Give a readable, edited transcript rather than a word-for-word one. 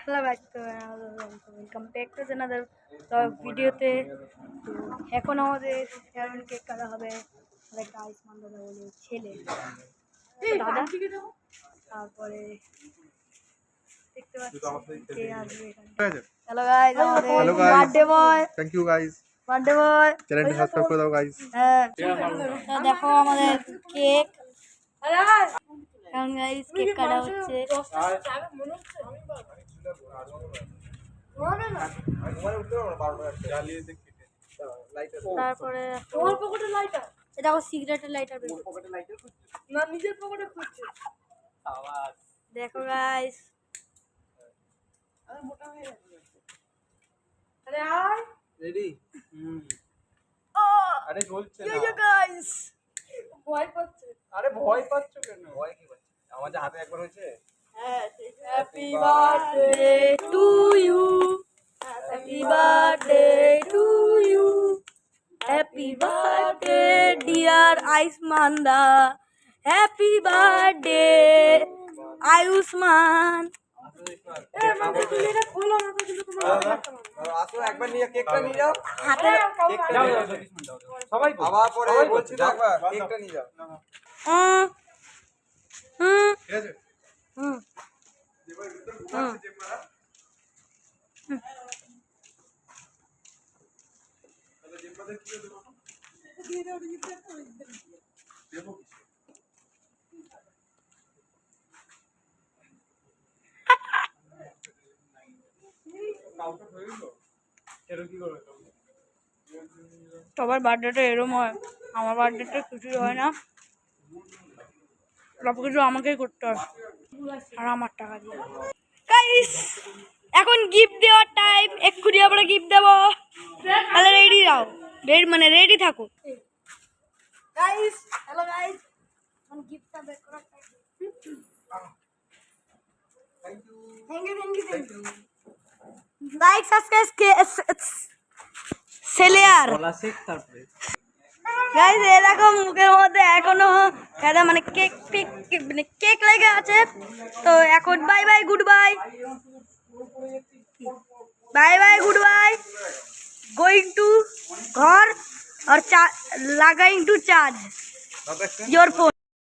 Hello guys, তো welcome back to another ভিডিওতে। তো এখন আমাদের ফেয়ারওয়েল কেক কাটা হবে একটা আয়ুষ্মান দাদা বলে ছেলে দাদা। তারপরে দেখতে পাচ্ছি কে আসবে এখানে। হ্যালো গাইস, আমাদের birthday boy. Thank you guys, birthday boy চ্যানেলটি সাবস্ক্রাইব করে দাও গাইস। হ্যাঁ, তো দেখো আমাদের কেক। এখন গাইস কেক কাটা হচ্ছে। তারপরে দেখো সিগারেটের লাইটার না, নিজের পকেটে খুঁজছে। দেখো গাইস, আরে আয় রেডি। আরে চলছে না গাইস, ভয় পাচ্ছে। আরে ভয় পাচ্ছ কেন? ভয় কি পাচ্ছ? আমাদের হাতে একবার হয়েছে। Happy birthday to you, happy birthday to you, happy birthday dear Ayushman দা, হ্যাপি বার্থডে আয়ুষ্মান। আসো একবার নিয়ে কেকটা নিয়ে যাও। হাতে কেকটা নিয়ে যাও সবাই। আবার পরে বলছি তো একবার কেকটা নিয়ে যাও। ঠিক আছে। সবার বার্থডেটা এরম হয়, আমার বার্থডেটা কিছুই হয় না, সব কিছু আমাকেই করতে হয় আর আমার টাকা দিয়ে। গাইস, এখন গিফট দেওয়ার টাইম, এক্ষুনি আমরা গিফট দেবো, তাহলে রেডি দাও, রেডি থাকো গাইস। হ্যালো গাইস, এখন গিফটটা বের করার time. Thank you like subscribe সেলিয়ার বলা শেখ তারপরে গাইস, এরকম মুখের মধ্যে এখনো একটা মানে কেক মানে কেক লেগে আছে। তো এখন bye bye good bye, bye bye good bye, going to ঘর और लागाइंग टू चार्ज योर फोन।